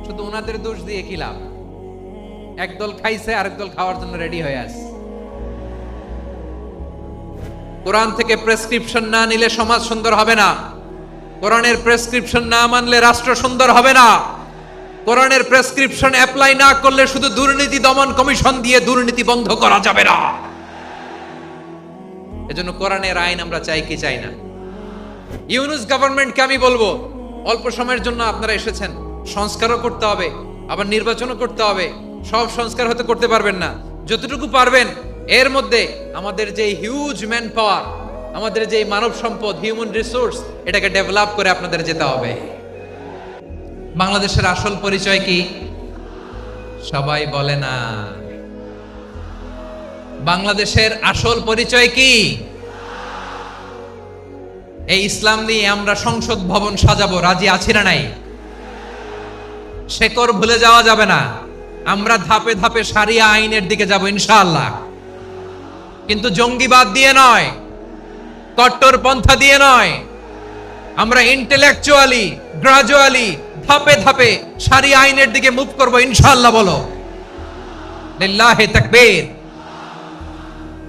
শুধু ওনাদের দোষ দিয়ে কি লাভ? একদল খাইছে, আরেক দল খাওয়ার জন্য রেডি হয়ে আছে। কোরআন থেকে প্রেসক্রিপশন না নিলে সমাজ সুন্দর হবে না। কোরআনের প্রেসক্রিপশন না মানলে রাষ্ট্র সুন্দর হবে না। কোরআনের প্রেসক্রিপশন অ্যাপ্লাই না করলে শুধু দুর্নীতি দমন কমিশন দিয়ে দুর্নীতি বন্ধ করা যাবে না। এজন্য কোরআনের আইন আমরা চাই কি চাই না? ইউনূস গভর্নমেন্টকে আমি বলবো, অল্প সময়ের জন্য আপনারা এসেছেন, সংস্কারও করতে হবে, আবার নির্বাচনও করতে হবে। সব সংস্কার হতে করতে পারবেন না, যতটুকু পারবেন এর মধ্যে আমাদের যে হিউজ ম্যান পাওয়ার, আমাদের যে মানব সম্পদ, হিউম্যান রিসোর্স, এটাকে ডেভেলপ করে আপনাদের যেতে হবে। বাংলাদেশের আসল পরিচয় কি? সবাই বলে না। বাংলাদেশের আসল পরিচয় কি? এই ইসলাম নিয়ে আমরা সংসদ ভবন সাজাবো, রাজি আছি না নাই? শেকড় ভুলে যাওয়া যাবে না। আমরা ধাপে ধাপে শারিয়া আইনের দিকে যাব ইনশাআল্লাহ, কিন্তু জঙ্গিবাদ দিয়ে নয়, কট্টর পন্থা দিয়ে নয়। আমরা ইন্টেলেকচুয়ালি, গ্রাজুয়ালি, ধাপে ধাপে শারিয়া আইনের দিকে মুভ করব ইনশাআল্লাহ। বলো লিল্লাহি তাকবীর।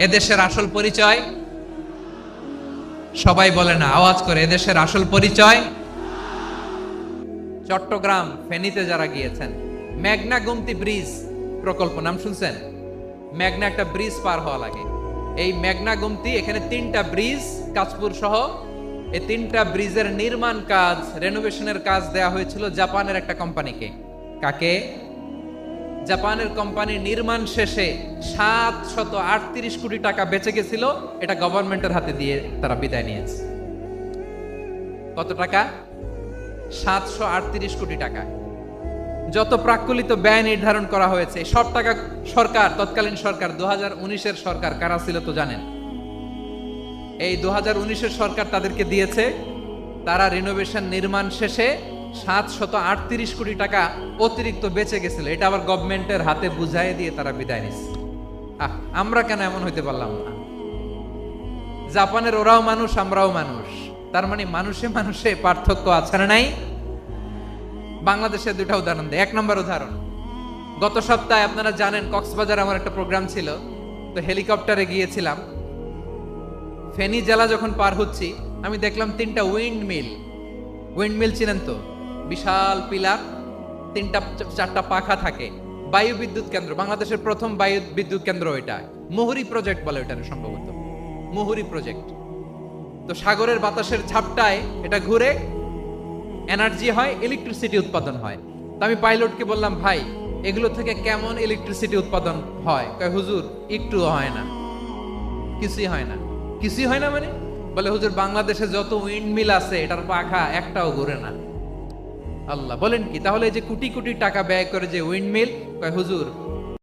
এদেশের আসল পরিচয় সবাই বলে না, আওয়াজ করে, এদেশের আসল পরিচয়। চট্টগ্রাম ফেনীতে যারা গিয়েছেন, মেঘনা গোমতী ব্রিজ প্রকল্প নাম শুনছেন? মেঘনা একটা ব্রিজ পার হওয়া লাগে। এই মেঘনা গোমতী, এখানে 3টা ব্রিজ, কাঁচপুর সহ এই 3টা ব্রিজের নির্মাণ কাজ, রেনোভেশনের কাজ দেয়া হয়েছিল জাপানের একটা কোম্পানিকে। কাকে? জাপানের কোম্পানি। নির্মাণ শেষে 738 কোটি টাকা বেঁচে গেছিল, এটা গভর্নমেন্টের হাতে দিয়ে তারা বিদায় নিয়েছে। কত টাকা? 738 কোটি টাকা। যত প্রাক্কলিত ব্যয় নির্ধারণ করা হয়েছে, সব টাকা সরকার, তৎকালীন সরকার, 2019-এর সরকার, কারা ছিল তো জানেন? এই 2019-এর সরকার তাদেরকে দিয়েছে। তারা রিনোভেশন নির্মাণ শেষে 738 কোটি টাকা অতিরিক্ত বেঁচে গেছিল, এটা আবার গভর্নমেন্টের হাতে বুঝাই দিয়ে তারা বিদায় নিচ্ছে। আমরা কেন এমন হইতে পারলাম না? জাপানের ওরাও মানুষ, আমরাও মানুষ, তার মানে মানুষে মানুষে পার্থক্য আছে না নাই? বাংলাদেশের 2টা উদাহরণ দেয়। 1 নম্বর উদাহরণ, গত সপ্তাহে আপনারা জানেন কক্সবাজার আমার একটা প্রোগ্রাম ছিল, তো হেলিকপ্টারে গিয়েছিলাম। ফেনী জেলা যখন পার হচ্ছি, আমি দেখলাম 3টা উইন্ডমিল। উইন্ডমিল চিনেন তো? বিশাল পিলার, 3টা-4টা পাখা থাকে। বায়ু বিদ্যুৎ কেন্দ্র, বাংলাদেশের প্রথম বায়ু বিদ্যুৎ কেন্দ্র এটা। মুহুরী প্রজেক্ট বলে এটা সম্ভবত, মুহুরী প্রজেক্ট। তো সাগরের বাতাসের ঝাপটায় এটা ঘুরে এনার্জি হয়, ইলেকট্রিসিটি উৎপাদন হয়। তো আমি পাইলটকে বললাম, ভাই এগুলো থেকে কেমন ইলেকট্রিসিটি উৎপাদন হয়? কয় হুজুর একটু হয় না, কিছুই হয় না। কিছুই হয় না মানে? বলে হুজুর বাংলাদেশে যত উইন্ডমিল আছে এটার পাখা একটাও ঘুরে না। আল্লাহ, বলেন কি? তাহলে এই যে কোটি কোটি টাকা ব্যয় করে যে উইন্ডমিল, কয় হুজুর